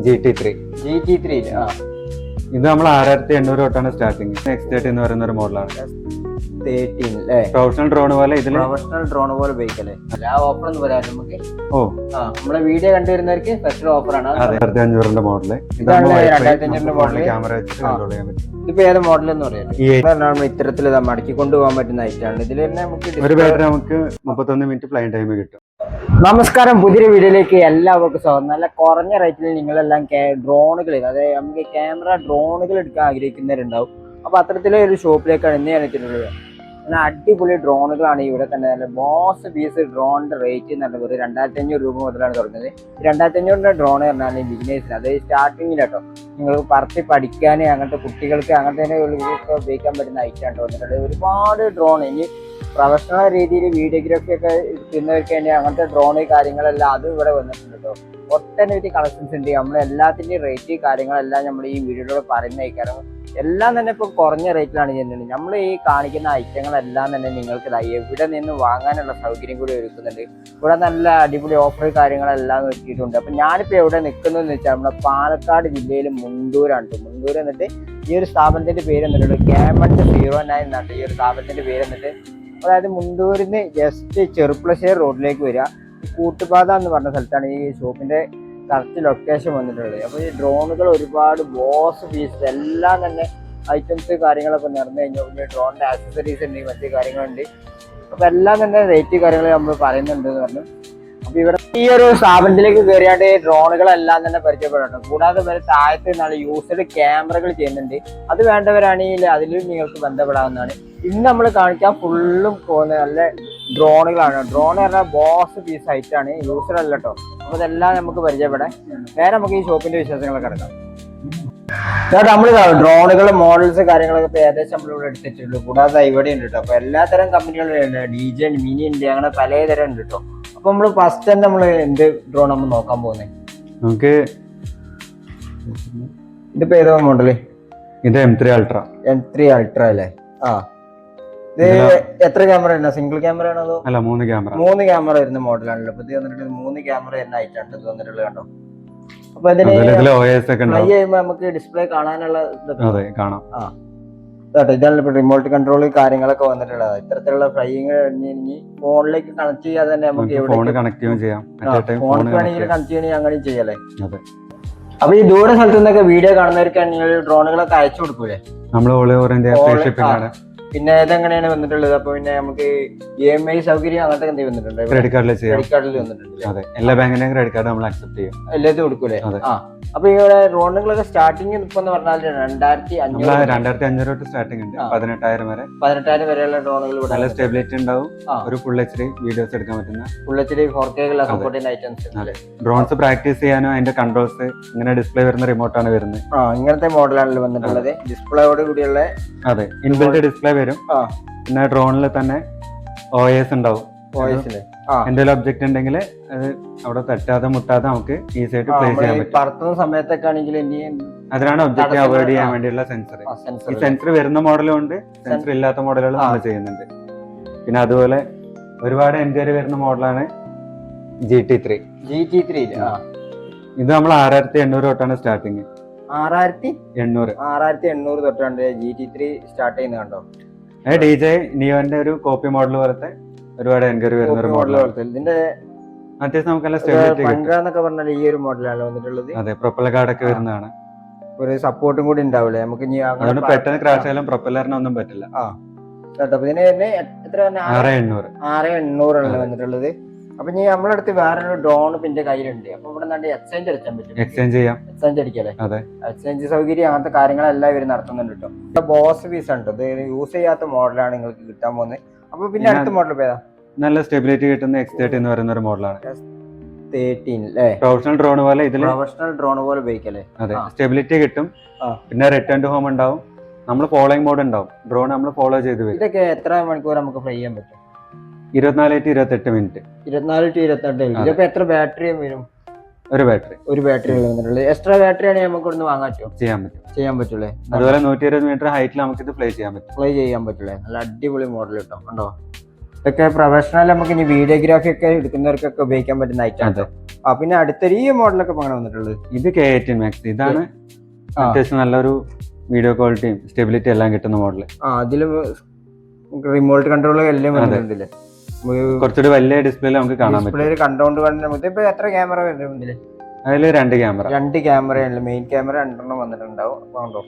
GT3. GT3 ഇത് നമ്മൾ 6800 തൊട്ടാണ് സ്റ്റാർട്ടിങ്. X30 എന്ന് പറയുന്ന ഒരു മോഡലാണ്. പ്രൊഫഷണൽ ഡ്രോൺ പോലെ ഉപയോഗിക്കല്ലേ. ആ ഓഫർ എന്ന് പറയാം നമുക്ക്. നമ്മുടെ വീഡിയോ കണ്ടുവരുന്നവർക്ക് സ്പെഷ്യൽ ഓഫറാണ്. 1500 മോഡല്. ക്യാമറ വെച്ച് കൺട്രോൾ ചെയ്യാൻ പറ്റും. ഇതിപ്പോ ഏത് മോഡൽ എന്ന് പറയാം. ഇത്തരത്തിൽ മടക്കി കൊണ്ടുപോകാൻ പറ്റുന്ന ഐറ്റാണ്. ഇതിൽ തന്നെ നമുക്ക് ഒരു ബാറ്ററി നമുക്ക് 31 മിനിറ്റ് ഫ്ലൈ ടൈം കിട്ടും. നമസ്കാരം, പുതിയൊരു വീഡിയോയിലേക്ക് എല്ലാവർക്കും സ്വാഗതം. നല്ല കുറഞ്ഞ റേറ്റിൽ നിങ്ങളെല്ലാം ഡ്രോണുകൾ, അതായത് നമുക്ക് ക്യാമറ ഡ്രോണുകൾ എടുക്കാൻ ആഗ്രഹിക്കുന്നവരുണ്ടാവും. അപ്പൊ അത്തരത്തിലെ ഒരു ഷോപ്പിലേക്കാണ് ഇന്ന് ഞാൻ എത്തിയിട്ടുള്ളത്. നല്ല അടിപൊളി ഡ്രോണുകളാണ് ഇവിടെ തന്നെ. നല്ല ബോസ് പീസ് ഡ്രോണിന്റെ റേറ്റ് എന്ന് പറഞ്ഞത് 2500 രൂപ മുതലാണ് തുടങ്ങുന്നത്. 2500 ഡ്രോൺ പറഞ്ഞാൽ ബിസിനസ്സിന്, അതായത് സ്റ്റാർട്ടിങ്ങിലാട്ടോ നിങ്ങൾക്ക് പറത്തി പഠിക്കാൻ, അങ്ങനത്തെ കുട്ടികൾക്ക് അങ്ങനത്തെ ഉപയോഗിക്കാൻ പറ്റുന്ന ഐറ്റാണ് വന്നിട്ടുള്ളത്. ഒരുപാട് ഡ്രോൺ ഇനി പ്രൊഫഷണൽ രീതിയിൽ വീഡിയോഗ്രാഫി ഒക്കെ ചെയ്യുന്നവർക്ക് തന്നെ അങ്ങനത്തെ ഡ്രോണ് കാര്യങ്ങളെല്ലാം അതും ഇവിടെ വന്നിട്ടുണ്ട് കേട്ടോ. ഒട്ടനവധി കളക്ഷൻസ് ഉണ്ട്. നമ്മളെല്ലാത്തിൻ്റെയും റേറ്റ് കാര്യങ്ങളെല്ലാം നമ്മൾ ഈ വീഡിയോയിലൂടെ പറയുന്നതായിരിക്കും. എല്ലാം തന്നെ ഇപ്പോൾ കുറഞ്ഞ റേറ്റിലാണ് ചെയ്യുന്നത്. നമ്മൾ ഈ കാണിക്കുന്ന ഐറ്റങ്ങളെല്ലാം തന്നെ നിങ്ങൾക്ക് എവിടെ നിന്ന് വാങ്ങാനുള്ള സൗകര്യം കൂടി ഒരുക്കുന്നുണ്ട്. ഇവിടെ നല്ല അടിപൊളി ഓഫർ കാര്യങ്ങളെല്ലാം ഒരുക്കിയിട്ടുണ്ട്. അപ്പം ഞാനിപ്പോൾ എവിടെ നിൽക്കുന്നതെന്ന് വെച്ചാൽ നമ്മുടെ പാലക്കാട് ജില്ലയിൽ മുണ്ടൂരാണ്. മുണ്ടൂർ എന്നിട്ട് ഈ ഒരു സ്ഥാപനത്തിൻ്റെ പേര് എന്നിട്ടുണ്ട് Camont 09 എന്നാണ് ഈ ഒരു സ്ഥാപനത്തിൻ്റെ പേര് എന്നിട്ട്. അതായത് മുണ്ടൂരിന്ന് ജസ്റ്റ് ചെറുപ്പളശ്ശേരി റോഡിലേക്ക് വരിക. കൂട്ടുപാത എന്ന് പറഞ്ഞ സ്ഥലത്താണ് ഈ ഷോപ്പിന്റെ കറക്റ്റ് ലൊക്കേഷൻ വന്നിട്ടുള്ളത്. അപ്പോൾ ഈ ഡ്രോണുകൾ ഒരുപാട് ബോസ് പീസ് എല്ലാം തന്നെ ഐറ്റംസ് കാര്യങ്ങളൊക്കെ നിറഞ്ഞു കഴിഞ്ഞാൽ പിന്നെ ഡ്രോണിന്റെ ആക്സസറീസ് ഉണ്ട്, മറ്റു കാര്യങ്ങളുണ്ട്. അപ്പൊ എല്ലാം തന്നെ റേറ്റ് കാര്യങ്ങൾ നമ്മൾ പറയുന്നുണ്ട് എന്ന് പറഞ്ഞു. അപ്പൊ ഇവിടെ ഈ ഒരു സ്ഥാപനത്തിലേക്ക് കയറിയാണ്ട് ഡ്രോണുകളെല്ലാം തന്നെ പരിചയപ്പെടണം. കൂടാതെ വരെ താഴത്ത് നല്ല യൂസ്ഡ് ക്യാമറകൾ ചെയ്യുന്നുണ്ട്. അത് വേണ്ടവരാണെങ്കിൽ അതിലും നിങ്ങൾക്ക് ബന്ധപ്പെടാവുന്നതാണ്. ഇന്ന് നമ്മൾ കാണിക്കാൻ ഫുള്ളും പോകുന്ന നല്ല ഡ്രോണുകളാണ്. ഡ്രോൺ പറഞ്ഞാൽ ബോസ് പീസ് ആയിട്ടാണ്, യൂസർ അല്ല കേട്ടോ. അപ്പൊ ഇതെല്ലാം നമുക്ക് പരിചയപ്പെടാം. വേറെ നമുക്ക് ഈ ഷോപ്പിന്റെ വിശേഷങ്ങളൊക്കെ കിടക്കാം. നമ്മൾ ഡ്രോണുകൾ മോഡൽസ് കാര്യങ്ങളൊക്കെ ഇപ്പൊ ഏകദേശം നമ്മളിവിടെ എടുത്തിട്ടുള്ളൂ. കൂടാതെ ഇവിടെ ഉണ്ട് കേട്ടോ. അപ്പൊ എല്ലാത്തരം കമ്പനികളും DJ മിനി ഉണ്ട്, അങ്ങനെ പലതരം ഉണ്ട് കേട്ടോ. അപ്പൊ നമ്മള് ഫസ്റ്റ് തന്നെ നമ്മള് എന്ത് ഡ്രോൺ നമ്മൾ നോക്കാൻ പോകുന്നത്? നമുക്ക് ഇതിപ്പോ ഏതോ മോഡല്? ഇത് M3 Ultra. M3 Ultra അല്ലേ? ഇത് എത്ര ക്യാമറ ഉണ്ട്? സിംഗിൾ ക്യാമറ ആണോ അതോ? അല്ല, 3 ക്യാമറ. 3 ക്യാമറ വരുന്ന മോഡലാണല്ലോ. അപ്പൊ ഇത് വന്നിട്ട് 3 ക്യാമറ തന്നെ ആയിട്ടാണ് ഇത് വന്നിട്ടുള്ളത് കേട്ടോ. അപ്പൊ ഇതിന് ഫ്ലൈ ചെയ്യുമ്പോ നമുക്ക് ഡിസ്പ്ലേ കാണാനുള്ള കാണാം. ഇതാണ് ഇപ്പൊ റിമോട്ട് കൺട്രോൾ കാര്യങ്ങളൊക്കെ വന്നിട്ടുള്ളത്. ഇത്തരത്തിലുള്ള ഫ്ലൈയിങ് കഴിഞ്ഞ് ഫോണിലേക്ക് കണക്ട് ചെയ്യാതെ തന്നെ നമുക്ക് ഫോൺ കണക്ട് ചെയ്യാം. ഫോൺ വേണമെങ്കിൽ കണക്ട് ചെയ്യണമെങ്കിൽ അങ്ങനെയും ചെയ്യല്ലേ. അപ്പൊ ഈ ദൂര സ്ഥലത്തു നിന്നൊക്കെ വീഡിയോ കാണുന്നവർക്ക് ഡ്രോണുകളൊക്കെ അയച്ചു കൊടുക്കൂലേ? നമ്മൾ പിന്നെ ഇതെങ്ങനെയാണ് വന്നിട്ടുള്ളത്? അപ്പൊ പിന്നെ നമുക്ക് EMI സൗകര്യം അങ്ങനത്തെ എന്തെങ്കിലും വന്നിട്ടുണ്ട്? ക്രെഡിറ്റ് കാർഡിൽ വന്നിട്ടുണ്ട്. എല്ലാ ബാങ്കിന്റെയും ക്രെഡിറ്റ് കാർഡ് നമ്മൾ അക്സെപ്റ്റ് ചെയ്യും. എല്ലാത്തും കൊടുക്കൂലേ? അപ്പൊ ഇവിടെ ഡ്രോണുകളൊക്കെ സ്റ്റാർട്ടിങ് ഇപ്പൊ പറഞ്ഞാൽ 2500 തൊട്ട് സ്റ്റാർട്ടിംഗ് ഉണ്ട്. 18,000 വരെയുള്ള ഡ്രോണുകൾ നല്ല സ്റ്റെബിലിറ്റി ഉണ്ടാവും. ഒരു ഫുൾ HD വീഡിയോസ് എടുക്കാൻ പറ്റുന്ന ഫുൾ HD 4K സപ്പോർട്ടിന്റെ ഐറ്റംസ്. ഡ്രോൺസ് പ്രാക്ടീസ് ചെയ്യാനോ അതിന്റെ കൺട്രോൾസ് ഇങ്ങനെ ഡിസ്പ്ലേ വരുന്ന റിമോട്ടാണ് വരുന്നത്. ഇങ്ങനത്തെ മോഡലാണല്ലോ വന്നിട്ടുള്ളത്. ഡിസ്പ്ലേയോട് കൂടിയുള്ള ഇൻബിൽറ്റ് ഡിസ്പ്ലേ വരും. പിന്നെ ഡ്രോണിൽ തന്നെ OS ഉണ്ടാവും. എന്തെങ്കിലും ഒബ്ജക്ട് ഉണ്ടെങ്കിൽ അത് അവിടെ തട്ടാതെ മുട്ടാതെ നമുക്ക് ഈസി ആയിട്ട് പ്ലേസ് ചെയ്യാൻ പറ്റും. പറത്തുന്ന സമയത്തൊക്കെ ആണെങ്കിൽ അതിനാണ് ഒബ്ജക്റ്റ് അവോയ്ഡ് ചെയ്യാൻ വേണ്ടിയുള്ള സെൻസർ. ഈ സെൻസർ വരുന്ന മോഡലും ഉണ്ട്, സെൻസർ ഇല്ലാത്ത മോഡലുകൾ നമ്മൾ ചെയ്യുന്നുണ്ട്. പിന്നെ അതുപോലെ ഒരുപാട് എൻക്വയറി വരുന്ന മോഡലാണ് GT3. ഇത് നമ്മൾ 6800 തൊട്ടാണ് സ്റ്റാർട്ടിങ്. 6800 തൊട്ടാണ് GT3 സ്റ്റാർട്ട് ചെയ്യുന്നത് കണ്ടോ. DJ നിയോന്റെ ഒരു കോപ്പി മോഡൽ പോലത്തെ ഒരുപാട് എൻക്വയറി വരുന്ന ഒരു മോഡൽ. ഇതിന്റെ അത്യാവശ്യം നമുക്ക് സ്റ്റെബിലിറ്റി പറഞ്ഞാൽ ഈ ഒരു മോഡലാണ് വന്നിട്ടുള്ളത്. അതെ, പ്രൊപ്പല്ലർ ഗാർഡ് ഒക്കെ വരുന്നതാണ്. ഒരു സപ്പോർട്ടും കൂടി ഉണ്ടാവില്ലേ നമുക്ക്? പെട്ടെന്ന് ക്രാഷ് ആയാലും പ്രൊപ്പല്ലറിനൊന്നും പറ്റില്ല. ഇതിന് തന്നെ എത്ര? 6800 ആണ് വന്നിട്ടുള്ളത്. അപ്പൊ ഇനി നമ്മുടെ അടുത്ത് വേറൊരു ഡ്രോൺ പിന്നെ കയ്യിലുണ്ട്. അപ്പൊ ഇവിടെ എക്സ്ചേഞ്ച് അടിക്കാൻ പറ്റും. എക്സ്ചേഞ്ച് അടിക്കല്ലേ? എക്സ്ചേഞ്ച് സൗകര്യം അങ്ങനത്തെ കാര്യങ്ങളെല്ലാം ഇവർ നടത്തുന്നുണ്ട് കേട്ടോ. ബോസ് പീസ് ഉണ്ട്. ഇത് യൂസ് ചെയ്യാത്ത മോഡലാണ് നിങ്ങൾക്ക് കിട്ടാൻ പോകുന്നത്. അപ്പൊ പിന്നെ അടുത്ത മോഡൽ പേരാ? നല്ല സ്റ്റെബിലിറ്റി കിട്ടുന്ന X30 എന്ന് പറയുന്ന ഒരു മോഡലാണ്. പ്രൊഫഷണൽ ഡ്രോൺ പോലെ ഉപയോഗിക്കല്ലേ? അതെ, സ്റ്റെബിലിറ്റി കിട്ടും. പിന്നെ റിട്ടേൺ ടു ഹോം ഉണ്ടാവും. നമ്മൾ ഫോളോയിങ് മോഡ് ഉണ്ടാവും. ഡ്രോൺ നമ്മൾ ഫോളോ ചെയ്ത് വരും. ഇതൊക്കെ എത്ര മണിക്കൂർ നമുക്ക് ഫ്ലൈ ചെയ്യാൻ പറ്റും? 24 to 28 മിനിറ്റ്. 24 to 28. ഇതിപ്പോ എത്ര ബാറ്ററി വരും? ഒരു ബാറ്ററി വന്നിട്ടുള്ളത്. എക്സ്ട്രാ ബാറ്ററി ആണെങ്കിൽ നമുക്ക് ഇവിടുന്ന് വാങ്ങാൻ ചെയ്യാൻ പറ്റൂലേ? അതുപോലെ 120 മീറ്റർ ഹൈറ്റിൽ നമുക്ക് ഇത് ഫ്ലൈ ചെയ്യാൻ പറ്റും. നല്ല അടിപൊളി മോഡൽ കിട്ടും കണ്ടോ. ഇതൊക്കെ പ്രൊഫഷണൽ നമുക്ക് ഇനി വീഡിയോഗ്രാഫി ഒക്കെ എടുക്കുന്നവർക്കൊക്കെ ഉപയോഗിക്കാൻ പറ്റുന്ന ഐറ്റം. പിന്നെ അടുത്തൊരു ഈ മോഡലൊക്കെ അങ്ങനെ വന്നിട്ടുള്ളത് ഇത് K18 Max. ഇതാണ് അത്യാവശ്യം നല്ലൊരു വീഡിയോ ക്വാളിറ്റിയും സ്റ്റെബിലിറ്റി എല്ലാം കിട്ടുന്ന മോഡൽ. അതില് റിമോട്ട് കൺട്രോൾ എല്ലാം വന്നിട്ടുണ്ടല്ലേ, കുറച്ചുകൂടി വലിയ ഡിസ്പ്ലേയിൽ നമുക്ക് കാണാൻ പറ്റും. കണ്ടോണ്ട് നമുക്ക് ഇപ്പൊ എത്ര ക്യാമറ വരുന്നുണ്ട്? അതിൽ രണ്ട് ക്യാമറയാണ്, മെയിൻ ക്യാമര 2 വന്നിട്ടുണ്ടാവും. കണ്ടോ,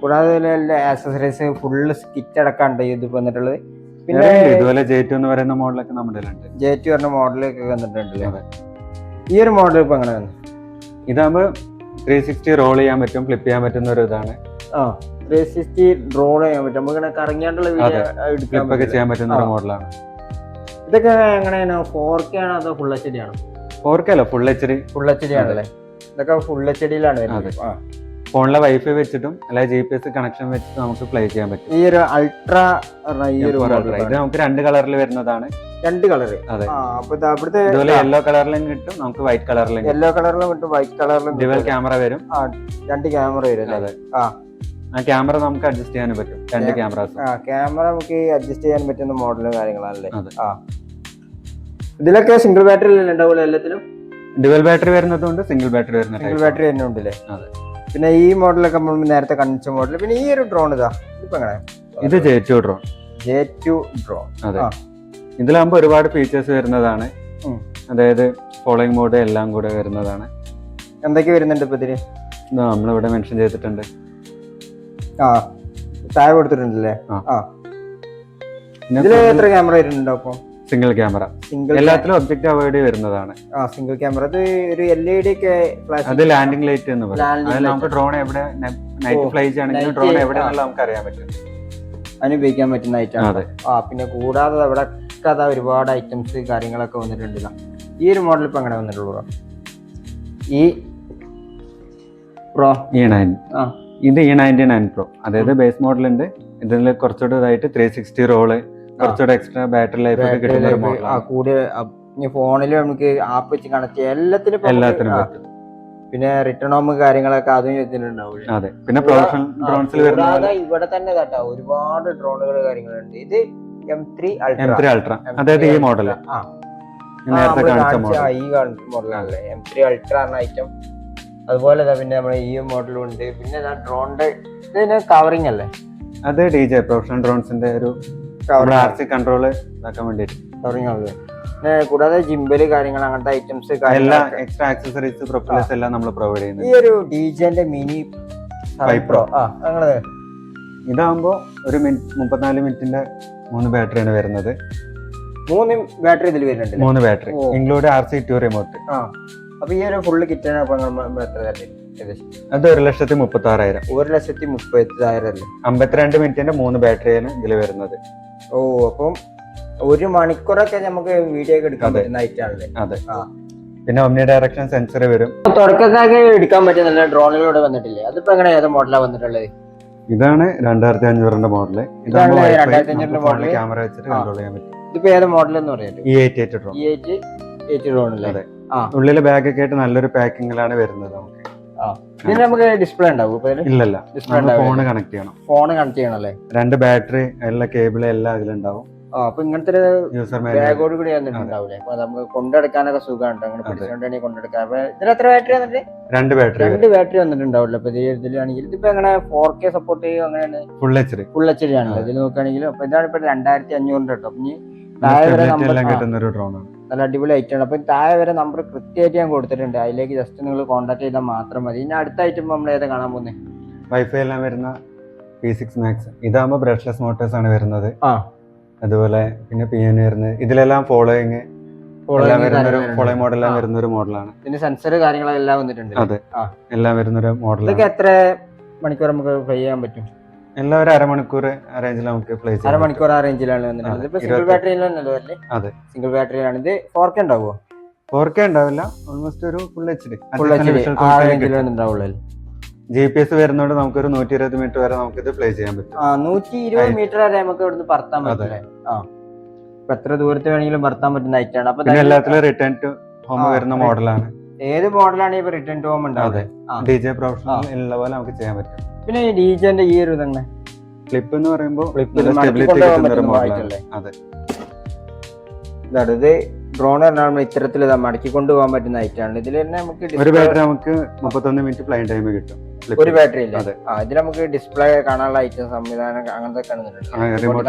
കൂടാതെ ആക്സസറീസ് ഫുള്ള് കിറ്റ് അടക്കമുണ്ട് ഇത് വന്നിട്ടുള്ളത്. പിന്നെ ഇതുപോലെ J2 എന്ന് പറയുന്ന മോഡലൊക്കെ നമ്മുടെ J2 പറഞ്ഞ മോഡലൊക്കെ വന്നിട്ടുണ്ടല്ലേ. ഈ ഒരു മോഡൽ ഇപ്പൊ അങ്ങനെ ഇതാകുമ്പോ 360 റോൾ ചെയ്യാൻ പറ്റും, ഫ്ലിപ്പ് ചെയ്യാൻ പറ്റുന്ന ഒരു ഇതാണ്. 360 റോൾ ചെയ്യാൻ പറ്റും, നമുക്ക് കറങ്ങിയാണ്ടുള്ള ക്ലിപ്പ് ഒക്കെ ചെയ്യാൻ പറ്റുന്ന ഒരു മോഡലാണ്. ഇതൊക്കെ എങ്ങനെയാണ്, 4K ആണോ അതോ ഫുൾ HD ആണോ? 4K അല്ല, ഫുൾ HD ആണല്ലേ. ഇതൊക്കെ ഫുൾ HDയിലാണ് വരുന്നത്. ഫോണിലെ വൈഫൈ വെച്ചിട്ടും അല്ലെ GPS കണക്ഷൻ വെച്ചിട്ട് നമുക്ക് പ്ലേ ചെയ്യാൻ പറ്റും. ഈ ഒരു അൾട്രാ ഇത് നമുക്ക് 2 കളറിൽ വരുന്നതാണ്. 2 കളർ. ഇതുപോലെ യെല്ലോ കളറിലും കിട്ടും, നമുക്ക് വൈറ്റ് കളറിലും. യെല്ലോ കളറിലും കിട്ടും, വൈറ്റ് കളറിലും. ഡ്യുവൽ ക്യാമറ വരും. 2 ക്യാമറ വരും. അതെ. ആ ക്യാമറ നമുക്ക് അഡ്ജസ്റ്റ് ചെയ്യാനും പറ്റും. 2 ക്യാമറാസ്. ക്യാമറ നമുക്ക് അഡ്ജസ്റ്റ് ചെയ്യാൻ പറ്റുന്ന മോഡലും കാര്യങ്ങളാണല്ലേ. ഇതിലൊക്കെ സിംഗിൾ ബാറ്ററി ഉണ്ടാവില്ല, എല്ലാത്തിലും ഡ്യുവൽ ബാറ്ററി വരുന്നതുകൊണ്ട് സിംഗിൾ ബാറ്ററി വരുന്നുണ്ടല്ലേ. പിന്നെ ഈ മോഡലൊക്കെ നമ്മൾ നേരത്തെ കാണിച്ച മോഡൽ. പിന്നെ ഈ ഒരു ഡ്രോൺ ഇപ്പൊ എങ്ങനെ? ഇത് J2 ഡ്രോൺ. അതെ. ഇതിലാകുമ്പോ ഒരുപാട് ഫീച്ചേഴ്സ് വരുന്നതാണ്. അതായത് ഫോളോയിങ് മോഡ് എല്ലാം കൂടെ വരുന്നതാണ്. എന്തൊക്കെ വരുന്നുണ്ട് ഇപ്പൊ ഇതില്? നമ്മളിവിടെ മെൻഷൻ ചെയ്തിട്ടുണ്ട്. താഴെ കൊടുത്തിട്ടുണ്ടല്ലേ. ഇതില് എത്ര ക്യാമറ വരുന്നുണ്ടോ? അപ്പൊ സിംഗിൾ ക്യാമറ, എല്ലാത്തിലും ഒബ്ജക്റ്റ് അവോയ്ഡ് വരുന്നതാണ്. Single camera. അത് ഒരു LED ഒക്കെ അത് ലാൻഡിംഗ് ലൈറ്റ് എന്ന് പറയും. നമുക്ക് ഡ്രോൺ എവിടെ നൈറ്റ് ഫ്ലൈ ചെയ്യണമെങ്കിൽ ഡ്രോൺ എവിടെ നമുക്ക് അറിയാൻ പറ്റും, അതിന് ഉപയോഗിക്കാൻ പറ്റുന്ന ഐറ്റം. പിന്നെ കൂടാതെ അവിടെ ഒരുപാട് ഐറ്റംസ് കാര്യങ്ങളൊക്കെ വന്നിട്ടുണ്ട്. ഈ ഒരു മോഡൽ ഇപ്പൊ അങ്ങനെ വന്നിട്ടുള്ളൂ. ഈ പ്രോ E9. ഇത് E99 Pro. അതായത് ബേസ് മോഡൽ ഉണ്ട്. ഇതിൽ കുറച്ചുകൂടെ ഇതായിട്ട് 360 റോള്, കുറച്ചുകൂടെ എക്സ്ട്രാ ബാറ്ററി ലൈഫ് ഒക്കെ കിട്ടുന്ന ഒരു മോഡലാണ്. കൂടിയ ഫോണിൽ നമുക്ക് ആപ്പ് വെച്ച് കണക്ട് ചെയ്യാം, എല്ലാത്തിനും പറ്റും. പിന്നെ റിട്ടേൺ ഹോം കാര്യങ്ങളൊക്കെ അതും ഇതിലുണ്ടാവും. അതെ. പിന്നെ പ്രൊഫഷണൽ ഡ്രോൺസിൽ വരുന്ന ഇവിടെ തന്നെ കേട്ടോ ഒരുപാട് ഡ്രോണുകൾ കാര്യങ്ങളുണ്ട്. ഇത് M3 Ultra, അതായത് ഈ മോഡൽ നേരത്തെ കാണിച്ച മോഡലാണല്ലേ M3 Ultra എന്ന ഐറ്റം. അതുപോലെ പിന്നെ നമ്മുടെ ഈ മോഡലും ഉണ്ട്. പിന്നെ ഡ്രോണിന്റെ ഇതിന് കവറിംഗ് അല്ലേ, അത് DJ പ്രൊഫഷണൽ ഡ്രോൺസിന്റെ ഒരു RC കൺട്രോൾ ഇതാക്കാൻ വേണ്ടിട്ട് കവറിംഗ് ആണ്. കൂടാതെ ജിംബല് കാര്യങ്ങൾ അങ്ങനത്തെ ഐറ്റംസ് എക്സ്ട്രാ ആക്സസറീസ് പ്രൊപ്പലേഴ്സ് എല്ലാം നമ്മൾ പ്രൊവൈഡ് ചെയ്യുന്നു. ഈ ഒരു DJന്റെ മിനി 5 Pro ഇതാകുമ്പോ ഒരു 34 മിനിറ്റിന്റെ 3 ബാറ്ററിയാണ് വരുന്നത്. 3 ബാറ്ററി ഇതിൽ വരുന്നുണ്ട്. 3 ബാറ്ററി ഇൻക്ലൂഡ് RC2 റിമോട്ട്. അപ്പൊ ഈ ഒരു ഫുള്ള് കിറ്റാണ് അത് 1,36,000. 1,36,000 അല്ലേ. 52 മിനിറ്റിന്റെ 3 ബാറ്ററിയാണ് ഇതിൽ വരുന്നത്. അപ്പം 1 മണിക്കൂറൊക്കെ നമുക്ക് വീഡിയോ ഒക്കെ എടുക്കാൻ പറ്റുന്ന ഐറ്റാണല്ലേ. അതെ. പിന്നെ ഒമ്നി ഡയറക്ഷൻ സെൻസർ വരും. തുടക്കക്കാർക്ക് എടുക്കാൻ പറ്റുന്ന ഡ്രോണുകളോട് വന്നിട്ടില്ലേ? അതിപ്പോ എങ്ങനെ ഏത് മോഡലാണ് വന്നിട്ടുള്ളത്? ഇതാണ് 2500 മോഡല്. ഇതാണ് 2500 മോഡല്. ക്യാമറ വെച്ചിട്ട് കൺട്രോൾ ചെയ്യാൻ പറ്റും. ഇതിപ്പോ ഏത് മോഡൽ എന്ന് പറയുന്നത്? E88 drone. E88 ഡ്രോൺ അല്ലേ. അതെ. ഉള്ളില് ബാഗ് ഒക്കെ ആയിട്ട് നല്ലൊരു പാക്കിങ്ങിലാണ് വരുന്നത്. നമുക്ക് ഇതിന് നമുക്ക് ഡിസ്പ്ലേ ഉണ്ടാവും? ഇല്ലല്ല, ഫോൺ കണക്ട് ചെയ്യണം. ഫോൺ കണക്ട് ചെയ്യണം അല്ലേ. 2 ബാറ്ററി, എല്ലാ കേബിൾ എല്ലാം അതിലുണ്ടാവും. അപ്പൊ ഇങ്ങനത്തെ ബാഗോട് കൂടി വന്നിട്ടുണ്ടാവില്ലേ. അപ്പൊ നമുക്ക് കൊണ്ടെടുക്കാനൊക്കെ സുഖമാണ്, അങ്ങനെ പിടിച്ചോണ്ടെങ്കിൽ കൊണ്ടെടുക്കാം. അപ്പൊ ഇതിൽ എത്ര ബാറ്ററി വന്നിട്ട്? 2 ബാറ്ററി വന്നിട്ടുണ്ടാവില്ല. അപ്പൊ ഇതിലാണെങ്കിൽ ഇതിപ്പോ എങ്ങനെ 4K സപ്പോർട്ട് ചെയ്യും? അങ്ങനെയാണ് ഫുൾ HD ആണല്ലോ ഇതിൽ നോക്കുകയാണെങ്കിലും. അപ്പൊ ഇതാണ് ഇപ്പൊ 2500 കേട്ടോ. ഇനി താഴെ വരെ നല്ല അടിപൊളി ഐറ്റമാണ്. അപ്പൊ താഴെ വരെ നമ്പർ കൃത്യമായിട്ട് ഞാൻ കൊടുത്തിട്ടുണ്ട്. അതിലേക്ക് ജസ്റ്റ് നിങ്ങൾ കോൺടാക്ട് ചെയ്താൽ മാത്രം മതി. ഇനി അടുത്ത ഐറ്റം നമ്മൾ ഏതാ കാണാൻ പോകുന്നത്? വൈഫൈ എല്ലാം വരുന്ന P6 Max. ഇതാകുമ്പോ ബ്രഷ്ലെസ് മോട്ടോഴ്സ് ആണ് വരുന്നത്. അതുപോലെ പിന്നെ PN വരുന്നത്. ഇതിലെല്ലാം ഫോളോയിങ് മോഡലെല്ലാം വരുന്ന ഒരു മോഡലാണ്. പിന്നെ സെൻസർ കാര്യങ്ങളെല്ലാം വന്നിട്ടുണ്ട്. അതെ, എല്ലാം വരുന്നൊരു മോഡൽ. ഇതൊക്കെ എത്ര മണിക്കൂർ നമുക്ക് ഫ്ലൈ ചെയ്യാൻ പറ്റും? എല്ലാം ഒരു അരമണിക്കൂർ ആ റേഞ്ചിൽ നമുക്ക് പ്ലേ ചെയ്യാം. അരമണിക്കൂർ ആ റേഞ്ചിലാണ് വന്നിട്ടുള്ളത്. ഇപ്പൊ സിംഗിൾ ബാറ്ററിയിലാണല്ലോ അല്ലേ? അതെ, സിംഗിൾ ബാറ്ററിയാണ്. ഇത് 4K ഉണ്ടാവുമോ? 4K ഉണ്ടാവില്ല, ഓൾമോസ്റ്റ് ഒരു ഫുൾ HD ഉണ്ടാവുള്ളൂ. GPS വരുന്നോണ്ട് നമുക്കൊരു 120 മീറ്റർ വരെ നമുക്ക് ഇത് പ്ലേ ചെയ്യാൻ പറ്റും. 120 മീറ്റർ വരെ നമുക്ക് ഇവിടുന്ന് പറത്താൻ പറ്റില്ലേ? എത്ര ദൂരത്ത് വേണമെങ്കിലും പറത്താൻ പറ്റുന്ന ഐറ്റാണ്. അപ്പൊ എല്ലാത്തിലും റിട്ടേൺ ടു ഹോം വരുന്ന മോഡലാണ്. ഏത് മോഡലാണ് ഇപ്പൊ റിട്ടേൺ ടു ഹോം ഉണ്ടാവുക? DJ പ്രൊഫഷണൽ ഉള്ള പോലെ നമുക്ക് ചെയ്യാൻ പറ്റും. പിന്നെ ഈ DJന്റെ ഈ ഒരു തന്നെ ഫ്ലിപ്പ് എന്ന് പറയുമ്പോൾ സ്റ്റെബിലിറ്റി കിട്ടുന്ന ഒരു മോഡലാണ്. അതെ. ഇത് ഡ്രോൺ പറഞ്ഞാൽ ഇത്തരത്തിൽ മടക്കി കൊണ്ടുപോകാൻ പറ്റുന്ന ഐറ്റാണ്. ഇതിൽ തന്നെ നമുക്ക് ഒരു ബാറ്ററി നമുക്ക് 31 മിനിറ്റ് ഫ്ലൈ ടൈം കിട്ടും. ഒരു ബാറ്ററി ഇല്ല. ഇതിൽ നമുക്ക് ഡിസ്പ്ലേ കാണാനുള്ള ഐറ്റം സംവിധാനം അങ്ങനത്തെ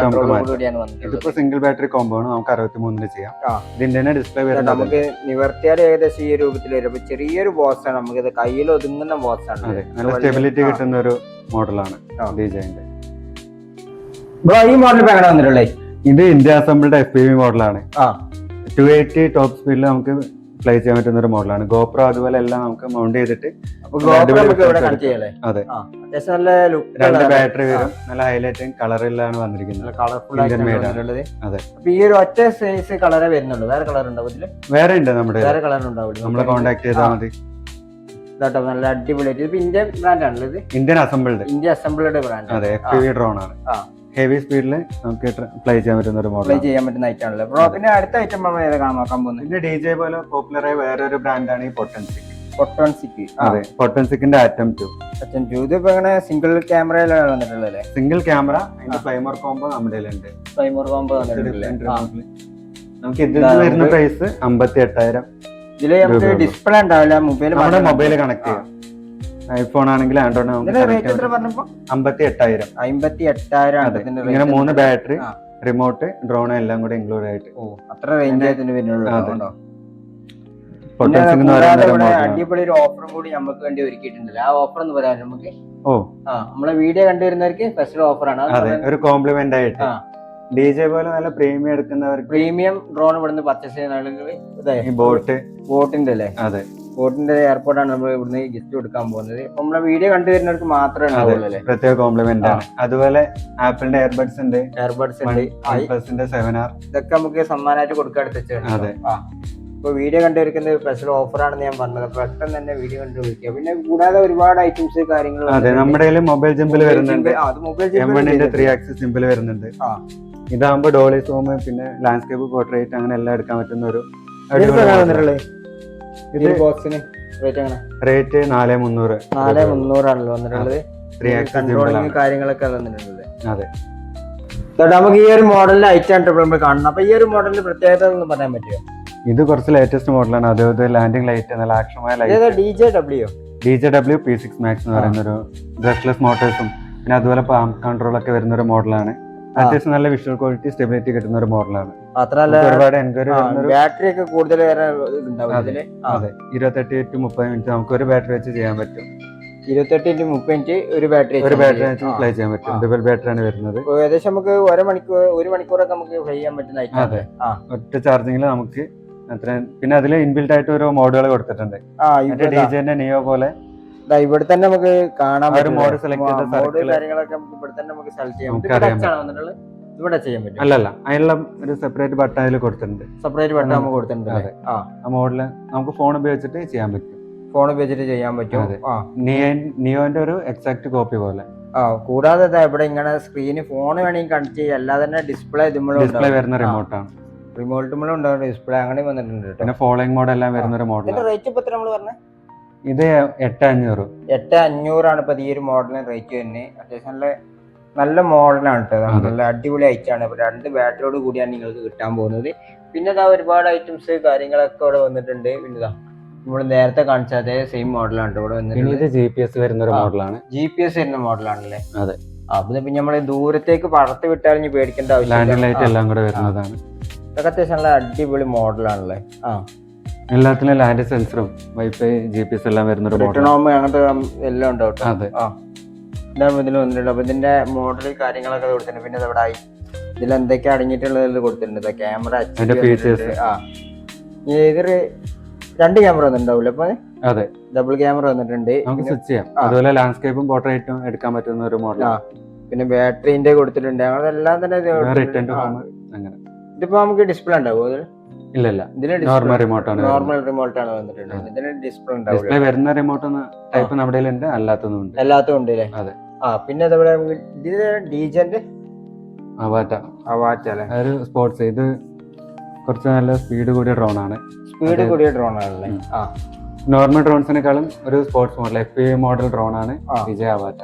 ഇതിപ്പോ സിംഗിൾ ബാറ്ററി കോംബോ ആണ്. നമുക്ക് 63 ചെയ്യാം. ഇതിന്റെ തന്നെ ഡിസ്പ്ലേ വരുന്നത് നമുക്ക് നിവർത്തിയാൽ ഏകദേശം ഈ രൂപത്തിൽ വരും. ചെറിയൊരു ബോക്സ് ആണ്, നമുക്ക് ഇത് കയ്യിൽ ഒതുങ്ങുന്ന ബോക്സ് ആണ്. നല്ല സ്റ്റെബിലിറ്റി കിട്ടുന്ന ഒരു മോഡലാണ് ഡിജൈന്റെ. ഈ മോഡൽ എങ്ങനെ വന്നിട്ടുള്ളത്? ഇത് ഇന്ത്യ അസംബിൾഡ് FPV മോഡലാണ്. 280 ടോപ്പ് സ്പീഡിൽ നമുക്ക് ഫ്ലൈ ചെയ്യാൻ പറ്റുന്ന ഒരു മോഡലാണ്. ഗോപ്രോ അതുപോലെ എല്ലാം നമുക്ക് മൗണ്ട് ചെയ്തിട്ട് അതെ 2 ബാറ്ററി വരും. നല്ല ഹൈലൈറ്റിംഗ് കളറിലാണ് വന്നിരിക്കുന്നത്. അതെ ഈ ഒരു ഒറ്റ സൈസ് കളറേ വരുന്നുള്ളൂ, വേറെ കളർ ഉണ്ടാവും ഇതില്? വേറെ ഉണ്ട്, നമ്മുടെ വേറെ കളർ ഉണ്ടാവില്ല. നമ്മളെ കോൺടാക്ട് ചെയ്താൽ മതി. നല്ല അടിപൊളിയായിട്ട്. ഇത് ഇന്ത്യൻ ബ്രാൻഡ് ആണല്ലോ ഇത്? Indian assembled. India assembled brand. അതെ FPV ഡ്രോൺ ആണ്. ഹെവി സ്പീഡിൽ നമുക്ക് ഫ്ലൈ ചെയ്യാൻ പറ്റുന്ന ഒരു മോഡൽ. ഫ്ലൈ ചെയ്യാൻ പറ്റുന്ന ഐറ്റം ആണല്ലോ. പിന്നെ അടുത്ത ഐറ്റം നോക്കാൻ പോകുന്നത് പിന്നെ DJ പോലെ പോപ്പുലർ ആയ വേറൊരു ബ്രാൻഡാണ് ഈ പൊട്ടൻസിക്. അതെ പൊട്ടൻസിക്കിന്റെ Atom 2. ഇതിപ്പോ എങ്ങനെ സിംഗിൾ ക്യാമറയിലാണ് വന്നിട്ടുള്ളത്? Single camera. അതിന്റെ പ്രൈമർ കോംബോ നമ്മുടെ ഉണ്ട്. പ്രൈമർ കോംബോ നമുക്ക് ഇതിൽ വരുന്ന പ്രൈസ് 58,000. ഇതില് നമുക്ക് ഡിസ്പ്ലേ ഉണ്ടാവില്ല, മൊബൈൽ കണക്ട് ചെയ്യാം. ഐഫോൺ ആണെങ്കിൽ ആൻഡ്രോയിഡ് 58,000. ഇങ്ങനെ 3 ബാറ്ററി, റിമോട്ട്, ഡ്രോൺ എല്ലാം കൂടെ ഇൻക്ലൂഡ് ആയിട്ട്. അത്ര റേഞ്ച് വരുന്നുള്ളൂ. അടിപൊളി ഒരു ഓഫറും കൂടി നമുക്ക് വേണ്ടി ഒരുക്കിയിട്ടുണ്ടല്ലോ. ആ ഓഫർ എന്ന് പറയാൻ നമുക്ക് നമ്മളെ വീഡിയോ കണ്ടുവരുന്നവർക്ക് സ്പെഷ്യൽ ഓഫറാണ്. അതെ, ഒരു കോംപ്ലിമെന്റ് ആയിട്ട് DJ പോലെ നല്ല പ്രീമിയം എടുക്കുന്നവർക്ക്, പ്രീമിയം ഡ്രോൺ ഇവിടുന്ന് പർച്ചേസ് ചെയ്യുന്ന ആളുകൾ ബോട്ടിന്റെ അല്ലേ? അതെ, ബോട്ടിന്റെ എയർപോർട്ടാണ് നമ്മൾ ഇവിടുന്ന് ഗിഫ്റ്റ് കൊടുക്കാൻ പോകുന്നത്. അപ്പൊ നമ്മളെ വീഡിയോ കണ്ടുവരുന്നവർക്ക് മാത്രമേ പ്രത്യേക കോംപ്ലിമെന്റ് ആണ്. അതുപോലെ ആപ്പിളിന്റെ എയർബഡ്സ് ഉണ്ട്, OnePlusന്റെ 7R, ഇതൊക്കെ നമുക്ക് സമ്മാനമായിട്ട് കൊടുക്കാൻ എടുത്ത്. അതെ, ഇപ്പൊ വീഡിയോ കണ്ടുവരുന്ന സ്പെഷ്യൽ ഓഫറാണെന്ന് ഞാൻ പറഞ്ഞത്. പെട്ടെന്ന് തന്നെ വീഡിയോ കണ്ടു വിളിക്കുക. പിന്നെ കൂടാതെ ഒരുപാട് ഐറ്റംസ് കാര്യങ്ങൾ. അതെ, നമ്മുടെ മൊബൈൽ ജിമ്പിൽ വരുന്നുണ്ട്. M1ന്റെ 3 ആക്സിസ് ജിമ്പിൽ വരുന്നുണ്ട്. ഇതാകുമ്പോ ഡോളി സൂം, പിന്നെ ലാൻഡ്സ്കേപ്പ്, പോർട്രേറ്റ് അങ്ങനെ എല്ലാം എടുക്കാൻ പറ്റുന്ന ഒരു ഇത് ബോക്സിന് റേറ്റ് 4,300. 4,300 ആണല്ലോ വന്നിട്ടുള്ളത്. 3 ആക്സിസ് കൺട്രോളിംഗ് കാര്യങ്ങളൊക്കെ വന്നിട്ടുണ്ട്. അതെ, നമുക്ക് ഈ ഒരു മോഡലിന്റെ ഐറ്റം ആണ് കാണണം. അപ്പൊ ഈ ഒരു മോഡലിന്റെ പ്രത്യേകത എന്ന് പറയാൻ പറ്റുമോ? ഇത് കുറച്ച് ലേറ്റസ്റ്റ് മോഡലാണ്. അതേപോലെ ലാൻഡിംഗ് ലൈറ്റ്, നല്ല ആക്ഷമായ DJW P6 Max എന്ന് പറയുന്ന ഒരു ബ്രഷ്ലെസ് മോട്ടോഴ്സും പിന്നെ അതുപോലെ പാം കൺട്രോൾ ഒക്കെ വരുന്ന ഒരു മോഡലാണ്. അത്യാവശ്യം നല്ല വിഷ്വൽ ക്വാളിറ്റി, സ്റ്റെബിലിറ്റി കിട്ടുന്ന ഒരു മോഡലാണ്. ഒരുപാട് എൻക്വയറി ബാറ്ററി ഒക്കെ കൂടുതൽ. അതെ, 28 to 30 മിനിറ്റ് നമുക്ക് ഒരു ബാറ്ററി വെച്ച് ചെയ്യാൻ പറ്റും. 28 to 30 മിനിറ്റ് ഒരു ബാറ്ററി വെച്ച് ഫ്ലൈ ചെയ്യാൻ പറ്റും. ഡബിൾ ബാറ്ററി ആണ് വരുന്നത്. ഏകദേശം നമുക്ക് ഒരു മണിക്കൂറൊക്കെ നമുക്ക് ഫ്ലൈ ചെയ്യാൻ പറ്റുന്ന. അതെ, ഒറ്റ ചാർജിങ്ങിൽ നമുക്ക് അത്ര. പിന്നെ അതിൽ ഇൻബിൽറ്റ് ആയിട്ട് ഓരോ മോഡുകൾ കൊടുത്തിട്ടുണ്ട്. DJന്റെ നിയോ പോലെ ഇവിടെ തന്നെ നമുക്ക് കാണാൻ ഒരു മോഡ് സെലക്ട് ചെയ്ത കാര്യങ്ങളൊക്കെ ഇവിടെ തന്നെ നമുക്ക് സെലക്ട് ചെയ്യാം. ഇവിടെ ചെയ്യാൻ പറ്റും. അല്ലല്ല, അതിനുള്ള ഒരു സെപ്പറേറ്റ് ബട്ടൺ അതിൽ കൊടുത്തിട്ടുണ്ട്. സെപ്പറേറ്റ് ബട്ടൺ നമുക്ക് കൊടുത്തിട്ടുണ്ട്. ആ മോഡല് നമുക്ക് ഫോൺ ഉപയോഗിച്ചിട്ട് ചെയ്യാൻ പറ്റും. ഫോൺ ഉപയോഗിച്ചിട്ട് ചെയ്യാൻ പറ്റും. നിയോന്റെ ഒരു എക്സാക്ട് കോപ്പി പോലെ. കൂടാതെ ഇവിടെ ഇങ്ങനെ സ്ക്രീന് ഫോൺ വേണമെങ്കിൽ കണക്ട് ചെയ്യാം. അല്ലാതെ തന്നെ ഡിസ്പ്ലേ വരുന്ന റിമോട്ടാണ്. റിമോട്ടും ഉണ്ടാവും, ഡിസ്പ്ലേ അങ്ങനെ വന്നിട്ടുണ്ട്. പിന്നെ ഫോളോയിങ് മോഡ് എല്ലാം വരുന്ന ഒരു മോഡൽ. റേറ്റ് ഇപ്പൊ നമ്മൾ പറഞ്ഞത് ഇത് 8,500. 8,500 ഇപ്പൊ ഈ ഒരു മോഡലിന് റേറ്റ് തന്നെ. അത്യാവശ്യം നല്ല മോഡലാണ് കേട്ടോ. നല്ല അടിപൊളി ഐറ്റാണ്. 2 ബാറ്ററിയോട് കൂടിയാണ് നിങ്ങൾക്ക് കിട്ടാൻ പോകുന്നത്. പിന്നെ ഒരുപാട് ഐറ്റംസ് കാര്യങ്ങളൊക്കെ ഇവിടെ വന്നിട്ടുണ്ട്. പിന്നെ നമ്മൾ നേരത്തെ കാണിച്ച അതേ സെയിം മോഡലാണ് ഇവിടെ വന്നിട്ടുണ്ട്. ഇത് GPS വരുന്ന ഒരു മോഡലാണ്. GPS വരുന്ന മോഡലാണല്ലേ? അതെ. പിന്നെ നമ്മൾ ദൂരത്തേക്ക് പറത്ത് വിട്ടാൽ പേടിക്കേണ്ട ആവശ്യമില്ല. ലൈറ്റ് എല്ലാം കൂടെ വരുന്നതാണ്. ഇതൊക്കെ അത്യാവശ്യം നല്ല അടിപൊളി മോഡലാണല്ലേ? എല്ലാത്തിനും ലാൻഡ് സെൻസറും വൈഫൈ GPS എല്ലാം വരുന്ന ഒരു അങ്ങനത്തെ എല്ലാം ഉണ്ടാവും. അതെ, ഇതാണ് ഇതിൽ വന്നിട്ടുണ്ട്. അപ്പൊ ഇതിന്റെ മോഡൽ കാര്യങ്ങളൊക്കെ കൊടുത്തിട്ടുണ്ട്. പിന്നെ ഇവിടെ ഇതിൽ എന്തൊക്കെ അടങ്ങിയിട്ടുള്ളത് കൊടുത്തിട്ടുണ്ട്. ക്യാമറ, ഇതൊരു 2 ക്യാമറ വന്നിട്ടുണ്ടാവില്ല അപ്പൊ? അതെ, ഡബിൾ ക്യാമറ വന്നിട്ടുണ്ട്. നമുക്ക് സ്വിച്ച് ചെയ്യാം. അതുപോലെ ലാൻഡ്സ്കേപ്പും പോർട്രേറ്റും എടുക്കാൻ പറ്റുന്ന ഒരു മോഡലാണ്. പിന്നെ ബാറ്ററിന്റെ കൊടുത്തിട്ടുണ്ട്. എല്ലാം തന്നെ റിട്ടേൺ ടു ഹോം അങ്ങനെ. ഇതിപ്പോ നമുക്ക് ഡിസ്പ്ലേ ഉണ്ടാവും? ഇല്ലല്ല, നോർമൽ റിമോട്ടാണ്. റിമോട്ടാണ് വന്നിട്ടുണ്ട്. ഇതിന് ഡിസ്പ്ലേ ഉണ്ടാവും. ഡിസ്പ്ലേ വരുന്ന റിമോട്ട് ടൈപ്പ് നമ്മുടെ ഉണ്ട്, അല്ലാത്തതും ഉണ്ട് അല്ലേ? അതെ. പിന്നെ ഡിജന്റെ അവാറ്റ അല്ലേ? ഒരു സ്പോർട്സ്. ഇത് കുറച്ച് നല്ല സ്പീഡ് കൂടിയ ഡ്രോൺ ആണ്. ആണല്ലേ? നോർമൽ ഡ്രോൺസിനെക്കാളും ഒരു sports model FPV model drone ആണ് DJ അവാറ്റ.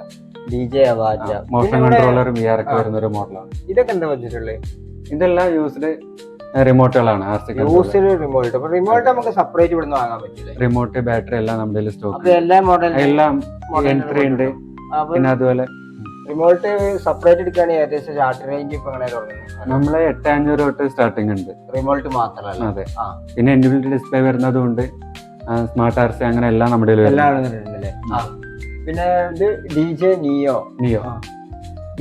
മോഷൻ കൺട്രോളർ VR ഒക്കെ വരുന്ന ഒരു മോഡലാണ്. ഇതൊക്കെ എന്താ വെച്ചിട്ടുള്ളത്? ഇതെല്ലാം യൂസ്ഡ് റിമോട്ടുകളാണ് യൂസ്ഡ് റിമോട്ട്. അപ്പൊ റിമോട്ട് നമുക്ക് സെപ്പറേറ്റ് ഇവിടുന്ന് വാങ്ങാൻ പറ്റില്ല. റിമോട്ട് ബാറ്ററി എല്ലാം നമ്മുടെ സ്റ്റോക്ക്. അപ്പൊ എല്ലാ മോഡലും എല്ലാം എൻട്രി ഉണ്ട്. പിന്നെ അതുപോലെ റിമോട്ട് സെപ്പറേറ്റ് എടുക്കുകയാണെങ്കിൽ ഏകദേശം സ്റ്റാർട്ടിംഗ് റേഞ്ച് ഇപ്പൊ എങ്ങനെ തുടങ്ങുന്നത്? നമ്മള് 8500 തൊട്ട് സ്റ്റാർട്ടിംഗ് ഉണ്ട് റിമോട്ട് മാത്രമല്ല. അതെ. പിന്നെ ഇൻഡിവിജ്വൽ ഡിസ്പ്ലേ വരുന്നതും ഉണ്ട്, സ്മാർട്ട് ആർസി അങ്ങനെ എല്ലാം നമ്മുടെ എല്ലാം ഉണ്ടല്ലേ. പിന്നെ ഇത് DJ നിയോ.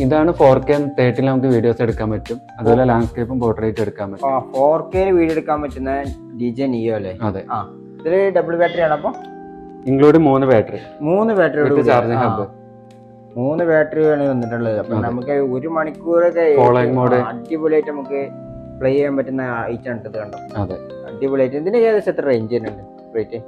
ഇതാണ് 4K 30 നമുക്ക് വീഡിയോസ് എടുക്കാൻ പറ്റും. അതുപോലെ ലാൻഡ്സ്കേപ്പും പോർട്രേറ്റ് എടുക്കാൻ പറ്റും. 4K വീഡിയോ എടുക്കാൻ പറ്റുന്ന DJ നിയോ അല്ലേ? അതെ. ഇതില് ഡബിൾ ബാറ്ററി ആണ്. അപ്പൊ ഇൻക്ലൂഡ് 3 ബാറ്ററി ചാർജിംഗ് ഹബ് 3 ബാറ്ററിയാണ് വന്നിട്ടുള്ളത്. അപ്പൊ നമുക്ക് 1 മണിക്കൂറൊക്കെ അടിപൊളിയായിട്ട് നമുക്ക് പ്ലേ ചെയ്യാൻ പറ്റുന്ന ഐറ്റം എടുത്തത് കണ്ടോ. അതെ, അടിപൊളിയായിട്ട്. ഇതിന് ഏകദേശം എത്ര റേഞ്ച് വരുന്നുണ്ട് റേറ്റ്?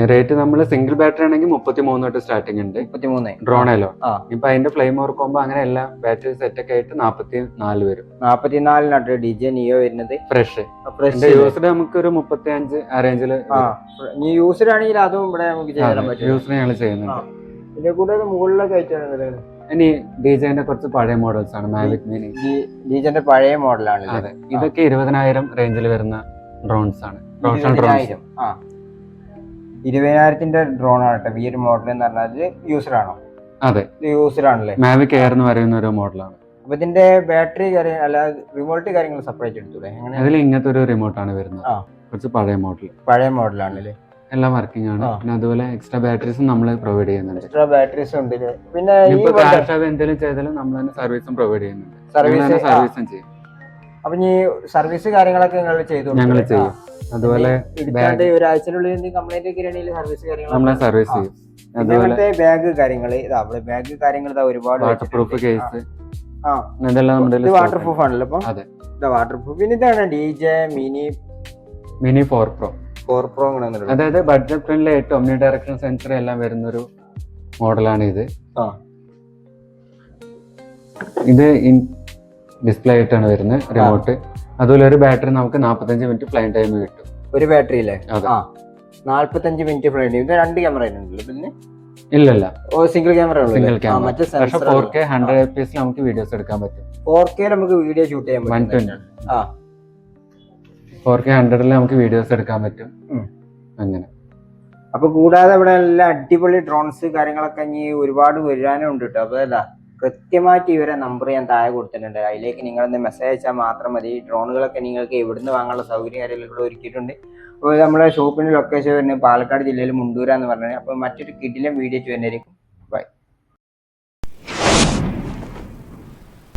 റേറ്റ് നമ്മൾ സിംഗിൾ ബാറ്ററി ആണെങ്കിൽ 33 തൊട്ട് സ്റ്റാർട്ടിംഗ് ഉണ്ട്. 33 ഡ്രോണേലോ. ഇപ്പൊ അതിന്റെ ഫ്ലെയിം ഓർക്കുമ്പോ അങ്ങനെ എല്ലാ ബാറ്ററി സെറ്റ് ഒക്കെ ആയിട്ട് 44 വരും. 44 DJ നിയോ വരുന്നത് ഫ്രഷ്. യൂസ്ഡ് നമുക്ക് ഒരു 35 ആ റേഞ്ചില്. യൂസ്ഡ് ആണെങ്കിൽ അതും ഇവിടെ നമുക്ക് ചെയ്യാൻ പറ്റും. യൂസ്ഡ് ഞങ്ങൾ ചെയ്യുന്നുണ്ട്. ഇതിന്റെ കൂടെ മുകളിലൊക്കെ ആയിട്ടാണ്. ഇനി ഡിജെന്റെ കുറച്ച് പഴയ മോഡൽസ് ആണ്. മാവിക് മിനി ഡിജെന്റെ പഴയ മോഡലാണ്. അതെ, ഇതൊക്കെ 20,000 റേഞ്ചിൽ വരുന്ന ഡ്രോൺസ് ആണ്. 20,000 ഡ്രോൺ ആണ് ഈ ഒരു മോഡൽ എന്ന് പറഞ്ഞാൽ. യൂസർ ആണോ? അതെ, യൂസർ ആണല്ലേ. മാവിക് എയർ എന്ന് പറയുന്ന ഒരു മോഡലാണ്. അപ്പൊ ഇതിന്റെ ബാറ്ററി അല്ല റിമോട്ട് കാര്യങ്ങൾ സെപ്പറേറ്റ് എടുത്തൂടെ? അതിൽ ഇങ്ങനത്തെ ഒരു റിമോട്ട് ആണ് വരുന്നത്. കുറച്ച് പഴയ മോഡലാണല്ലേ. എല്ലാം വർക്കിംഗ് ആണ്. പിന്നെ അതുപോലെ എക്സ്ട്രാ ബാറ്ററീസും നമ്മൾ പ്രൊവൈഡ് ചെയ്യുന്നുണ്ട്. എക്സ്ട്രാ ബാറ്ററീസ് ഉണ്ട്. പിന്നെ എന്തെങ്കിലും ചെയ്താലും നമ്മൾ തന്നെ സർവീസും പ്രൊവൈഡ് ചെയ്യുന്നുണ്ട്. സർവീസും ചെയ്യും. അപ്പൊ ഈ സർവീസ് കാര്യങ്ങളൊക്കെ ഞങ്ങൾ ചെയ്യും. അതുപോലെ ഒരാഴ്ചനുള്ളിൽ കംപ്ലൈന്റ് ഒക്കെ സർവീസ് കാര്യങ്ങൾ സർവീസ് ചെയ്യും. അതുപോലെ ബാഗ് കാര്യങ്ങൾ ഒരുപാട് water proof case water proof ആണല്ലോ. അപ്പൊ വാട്ടർ പ്രൂഫ്. പിന്നെ ഇതാണ് DJ മിനി 4 Pro. അതായത് ബഡ്ജറ്റ് ഫ്രണ്ട്ലി ആയിട്ട് ഒമ്നി ഡയറക്ഷൻ സെൻസർ എല്ലാം വരുന്ന ഒരു മോഡലാണ് ഇത്. ഇത് ഡിസ്പ്ലേ ആയിട്ടാണ് വരുന്നത് റിമോട്ട്. അതുപോലെ ഒരു ബാറ്ററി നമുക്ക് 45 മിനിറ്റ് ഫ്ലൈ ടൈം കിട്ടും. ഒരു ബാറ്ററി അല്ലേ? 45 മിനിറ്റ് ഫ്ലൈ ടൈം. ഇത് 2 ക്യാമറ പിന്നെ ഇല്ലല്ല, single camera. Single camera. 4K 100 FPS നമുക്ക് വീഡിയോസ് എടുക്കാൻ പറ്റും. 4K നമുക്ക് വീഡിയോ ഷൂട്ട് ചെയ്യാൻ പറ്റും. 4K 100 നമുക്ക് വീഡിയോസ് എടുക്കാൻ പറ്റും. അങ്ങനെ. അപ്പൊ കൂടാതെ ഇവിടെ എല്ലാം അടിപൊളി ഡ്രോൺസ് കാര്യങ്ങളൊക്കെ ഇനി ഒരുപാട് വരാനും ഉണ്ട് കേട്ടോ. അപ്പൊ അല്ല, കൃത്യമായിട്ട് ഇവരെ നമ്പർ ഞാൻ താഴെ കൊടുത്തിട്ടുണ്ട്. അതിലേക്ക് നിങ്ങളൊന്ന് മെസ്സേജ് അയച്ചാൽ മാത്രം മതി. ഡ്രോണുകളൊക്കെ നിങ്ങൾക്ക് എവിടുന്ന് വാങ്ങാനുള്ള സൗകര്യം കാര്യങ്ങളൊക്കെ ഒരുക്കിയിട്ടുണ്ട്. അപ്പോൾ നമ്മുടെ ഷോപ്പിന്റെ ലൊക്കേഷൻ വരുന്നത് പാലക്കാട് ജില്ലയിൽ മുണ്ടൂര എന്ന് പറഞ്ഞത്. അപ്പോൾ മറ്റൊരു കിടിലൻ വീഡിയോ വരുന്നതായിരിക്കും.